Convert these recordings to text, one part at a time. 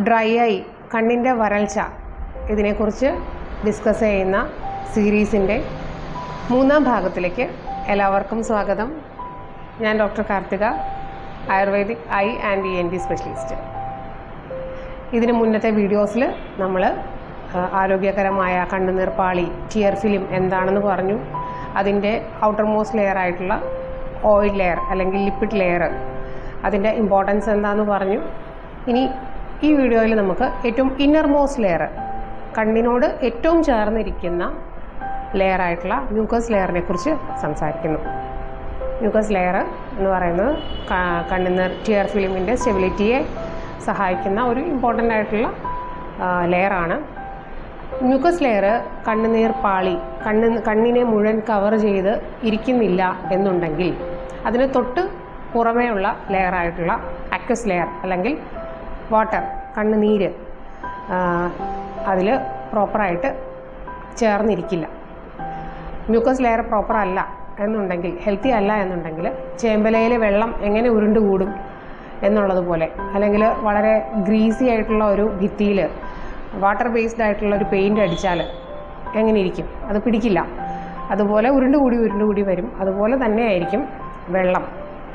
Dry eye, കണ്ണിൻ്റെ വരൾച്ച, ഇതിനെക്കുറിച്ച് ഡിസ്കസ് ചെയ്യുന്ന സീരീസിൻ്റെ 3-ാം ഭാഗത്തിലേക്ക് എല്ലാവർക്കും സ്വാഗതം. ഞാൻ doctor Karthika, ayurvedic I and ENT specialist. ഇതിന് മുന്നത്തെ വീഡിയോസിൽ നമ്മൾ ആരോഗ്യകരമായ കണ്ണുനീർപ്പാളി, ടിയർ ഫിലിം എന്താണെന്ന് പറഞ്ഞു. അതിൻ്റെ ഔട്ടർ മോസ്റ്റ് ലെയർ ആയിട്ടുള്ള ഓയിൽ ലെയർ അല്ലെങ്കിൽ ലിപ്പിഡ് ലെയർ, അതിൻ്റെ ഇമ്പോർട്ടൻസ് എന്താണെന്ന് പറഞ്ഞു. ഇനി ഈ വീഡിയോയിൽ നമുക്ക് ഏറ്റവും ഇന്നർ മോസ്റ്റ് ലെയർ, കണ്ണിനോട് ഏറ്റവും ചേർന്നിരിക്കുന്ന ലെയറായിട്ടുള്ള മ്യൂക്കസ് ലെയറിനെ കുറിച്ച് സംസാരിക്കുന്നു. മ്യൂക്കസ് ലെയർ എന്ന് പറയുന്നത് കണ്ണുനീർ ടിയർ ഫിലിമിൻ്റെ സ്റ്റെബിലിറ്റിയെ സഹായിക്കുന്ന ഒരു ഇമ്പോർട്ടൻ്റ് ആയിട്ടുള്ള ലെയറാണ്. മ്യൂക്കസ് ലെയർ കണ്ണുനീർ പാളി, കണ്ണിനെ മുഴുവൻ കവർ ചെയ്ത് ഇരിക്കുന്നില്ല എന്നുണ്ടെങ്കിൽ അതിന് തൊട്ട് പുറമേയുള്ള ലെയറായിട്ടുള്ള അക്വസ് ലെയർ അല്ലെങ്കിൽ വാട്ടർ, കണ്ണുനീര്, അതിൽ പ്രോപ്പറായിട്ട് ചേർന്നിരിക്കില്ല. മ്യൂക്കസ് ലെയർ പ്രോപ്പർ അല്ല എന്നുണ്ടെങ്കിൽ, ഹെൽത്തി അല്ല എന്നുണ്ടെങ്കിൽ ചേമ്പലയിൽ വെള്ളം എങ്ങനെ ഉരുണ്ടുകൂടും എന്നുള്ളതുപോലെ, അല്ലെങ്കിൽ വളരെ ഗ്രീസി ആയിട്ടുള്ള ഒരു ഭിത്തിയിൽ വാട്ടർ ബേസ്ഡ് ആയിട്ടുള്ള ഒരു പെയിൻ്റ് അടിച്ചാൽ എങ്ങനെ ഇരിക്കും? അത് പിടിക്കില്ല. അതുപോലെ ഉരുണ്ടുകൂടി വരും. അതുപോലെ തന്നെ ആയിരിക്കും വെള്ളം,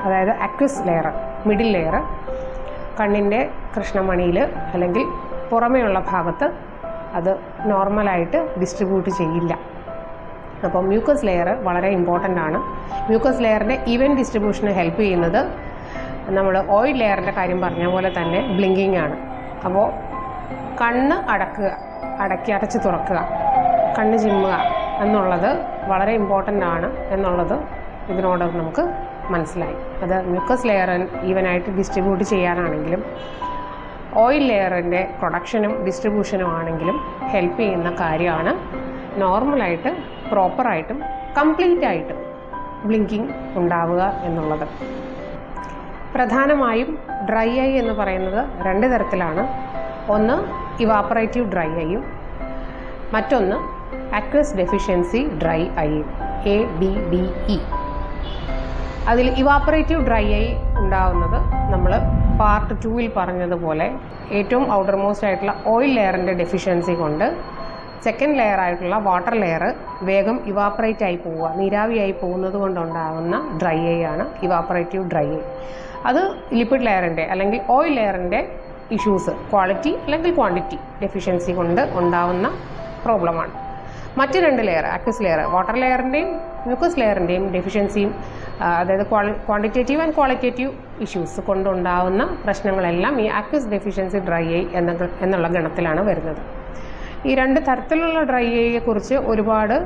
അതായത് അക്വസ് ലെയർ, മിഡിൽ ലെയർ കണ്ണിൻ്റെ കൃഷ്ണമണിയിൽ അല്ലെങ്കിൽ പുറമേയുള്ള ഭാഗത്ത് അത് നോർമലായിട്ട് ഡിസ്ട്രിബ്യൂട്ട് ചെയ്യില്ല. അപ്പോൾ മ്യൂക്കസ് ലെയർ വളരെ ഇമ്പോർട്ടൻ്റ് ആണ്. മ്യൂക്കസ് ലെയറിൻ്റെ ഈവൻ ഡിസ്ട്രിബ്യൂഷന് ഹെൽപ്പ് ചെയ്യുന്നത് നമ്മൾ ഓയിൽ ലെയറിൻ്റെ കാര്യം പറഞ്ഞ പോലെ തന്നെ ബ്ലിങ്കിങ് ആണ്. അപ്പോൾ കണ്ണ് അടച്ച് തുറക്കുക, കണ്ണ് ചിമ്മുക എന്നുള്ളത് വളരെ ഇമ്പോർട്ടൻ്റ് ആണ് എന്നുള്ളത് ഇതിനോട് നമുക്ക് മനസ്സിലായി. അത് മ്യൂക്കസ് ലെയർ ഈവനായിട്ട് ഡിസ്ട്രിബ്യൂട്ട് ചെയ്യാനാണെങ്കിലും ഓയിൽ ലെയറിൻ്റെ പ്രൊഡക്ഷനും ഡിസ്ട്രിബ്യൂഷനും ആണെങ്കിലും ഹെൽപ്പ് ചെയ്യുന്ന കാര്യമാണ് നോർമലായിട്ട് പ്രോപ്പറായിട്ടും കംപ്ലീറ്റ് ആയിട്ടും ബ്ലിങ്കിങ് ഉണ്ടാവുക എന്നുള്ളത്. പ്രധാനമായും ഡ്രൈ ഐ എന്ന് പറയുന്നത് 2 തരത്തിലാണ്. ഒന്ന് ഇവാപ്പറേറ്റീവ് ഡ്രൈ ഐയും മറ്റൊന്ന് അക്വസ് ഡെഫിഷ്യൻസി ഡ്രൈ ഐയും, ADDE. അതിൽ ഇവാപ്പറേറ്റീവ് ഡ്രൈ ഐ ഉണ്ടാവുന്നത് നമ്മൾ പാർട്ട് 2-ൽ പറഞ്ഞതുപോലെ ഏറ്റവും ഔട്ടർ മോസ്റ്റ് ആയിട്ടുള്ള ഓയിൽ ലെയറിൻ്റെ ഡെഫിഷ്യൻസി കൊണ്ട് സെക്കൻഡ് ലെയർ ആയിട്ടുള്ള വാട്ടർ ലെയർ വേഗം ഇവാപ്പറേറ്റ് ആയി പോവുക, നീരാവിയായി പോകുന്നത് കൊണ്ടുണ്ടാകുന്ന ഡ്രൈ ഐ ആണ് ഇവാപ്പറേറ്റീവ് ഡ്രൈ ഐ. അത് ലിപ്പിഡ് ലെയറിൻ്റെ അല്ലെങ്കിൽ ഓയിൽ ലെയറിൻ്റെ ഇഷ്യൂസ്, ക്വാളിറ്റി അല്ലെങ്കിൽ ക്വാണ്ടിറ്റി ഡെഫിഷ്യൻസി കൊണ്ട് ഉണ്ടാവുന്ന പ്രോബ്ലമാണ്. മറ്റ് 2 ലെയർ, അക്വസ് ലെയർ, വാട്ടർ ലെയറിൻ്റെയും മ്യൂക്കസ് ലെയറിൻ്റെയും ഡെഫിഷ്യൻസിയും, അതായത് ക്വാണ്ടിറ്റേറ്റീവ് ആൻഡ് ക്വാളിറ്റേറ്റീവ് ഇഷ്യൂസ് കൊണ്ടുണ്ടാവുന്ന പ്രശ്നങ്ങളെല്ലാം ഈ അക്വസ് ഡെഫിഷ്യൻസി ഡ്രൈ ഐ എന്നുള്ള ഗണത്തിലാണ് വരുന്നത്. ഈ 2 തരത്തിലുള്ള ഡ്രൈ ഐയെ കുറിച്ച് ഒരുപാട്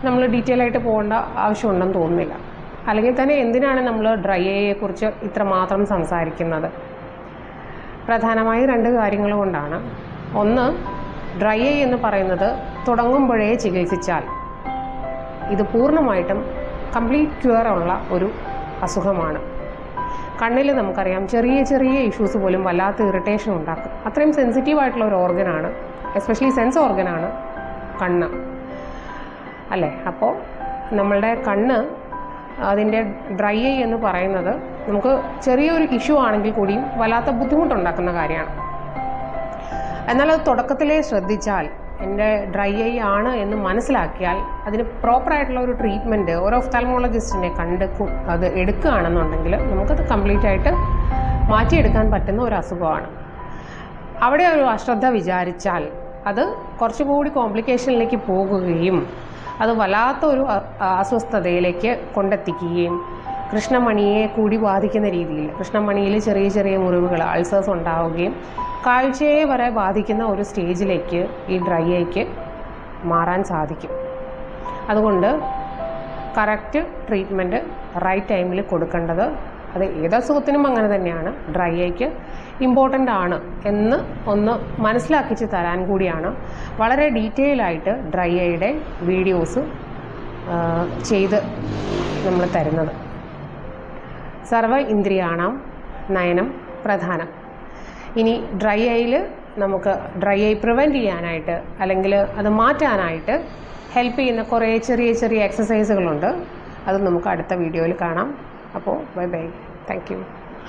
നമ്മൾ ഡീറ്റെയിൽ ആയിട്ട് പോകേണ്ട ആവശ്യമുണ്ടെന്ന് തോന്നുന്നില്ല. അല്ലെങ്കിൽ തന്നെ എന്തിനാണ് നമ്മൾ ഡ്രൈ ഐയെ കുറിച്ച് ഇത്രമാത്രം സംസാരിക്കുന്നത്? പ്രധാനമായും 2 കാര്യങ്ങൾ കൊണ്ടാണ്. ഒന്ന്, ഡ്രൈ ഐ എന്ന് പറയുന്നത് തുടങ്ങുമ്പോഴേ ചികിത്സിച്ചാൽ ഇത് പൂർണ്ണമായിട്ടും കംപ്ലീറ്റ് ക്യൂർ ഉള്ള ഒരു അസുഖമാണ്. കണ്ണിൽ നമുക്കറിയാം ചെറിയ ഇഷ്യൂസ് പോലും വല്ലാത്ത ഇറിറ്റേഷൻ ഉണ്ടാക്കും. അത്രയും സെൻസിറ്റീവ് ആയിട്ടുള്ള ഒരു ഓർഗനാണ്, എസ്പെഷ്യലി സെൻസ് ഓർഗനാണ് കണ്ണ്, അല്ലേ? അപ്പോൾ നമ്മളുടെ കണ്ണ്, അതിൻ്റെ ഡ്രൈ ഐ എന്ന് പറയുന്നത് നമുക്ക് ചെറിയൊരു ഇഷ്യൂ ആണെങ്കിൽ കൂടിയും വല്ലാത്ത ബുദ്ധിമുട്ടുണ്ടാക്കുന്ന കാര്യമാണ്. എന്നാൽ അത് തുടക്കത്തിലേ ശ്രദ്ധിച്ചാൽ, എൻ്റെ ഡ്രൈ ഐ ആണ് എന്ന് മനസ്സിലാക്കിയാൽ അതിന് പ്രോപ്പറായിട്ടുള്ള ഒരു ട്രീറ്റ്മെൻറ്റ് ഒരു ഒഫ്താൽമോളജിസ്റ്റിനെ കണ്ട് അത് എടുക്കുകയാണെന്നുണ്ടെങ്കിൽ നമുക്കത് കംപ്ലീറ്റ് ആയിട്ട് മാറ്റിയെടുക്കാൻ പറ്റുന്ന ഒരു അസുഖമാണ്. അവിടെ ഒരു അശ്രദ്ധ വിചാരിച്ചാൽ അത് കുറച്ചുകൂടി കോംപ്ലിക്കേഷനിലേക്ക് പോകുകയും അത് വല്ലാത്ത ഒരു അസ്വസ്ഥതയിലേക്ക് കൊണ്ടെത്തിക്കുകയും കൃഷ്ണമണിയെ കൂടി ബാധിക്കുന്ന രീതിയിൽ, കൃഷ്ണമണിയിൽ ചെറിയ മുറിവുകൾ, അൾസേഴ്സ് ഉണ്ടാവുകയും കാഴ്ചയെ വരെ ബാധിക്കുന്ന ഒരു സ്റ്റേജിലേക്ക് ഈ ഡ്രൈ ഐക്ക് മാറാൻ സാധിക്കും. അതുകൊണ്ട് കറക്റ്റ് ട്രീറ്റ്മെൻറ്റ് റൈറ്റ് ടൈമിൽ കൊടുക്കേണ്ടത്, അത് ഏതസുഖത്തിനും അങ്ങനെ തന്നെയാണ്, ഡ്രൈ ഐക്ക് ഇമ്പോർട്ടൻ്റ് ആണ് എന്ന് ഒന്ന് മനസ്സിലാക്കിച്ച് തരാൻ കൂടിയാണ് വളരെ ഡീറ്റെയിൽ ആയിട്ട് ഡ്രൈ ഐയുടെ വീഡിയോസ് ചെയ്ത് നമ്മൾ തരുന്നത്. സർവ ഇന്ദ്രിയാണാം നയനം പ്രധാനം. ഇനി ഡ്രൈ ഐയിൽ നമുക്ക് ഡ്രൈ ഐ പ്രിവെൻറ്റ് ചെയ്യാനായിട്ട് അല്ലെങ്കിൽ അത് മാറ്റാനായിട്ട് ഹെൽപ്പ് ചെയ്യുന്ന കുറേ ചെറിയ എക്സസൈസുകളുണ്ട്. അത് നമുക്ക് അടുത്ത വീഡിയോയിൽ കാണാം. അപ്പോൾ ബൈ. Thank you.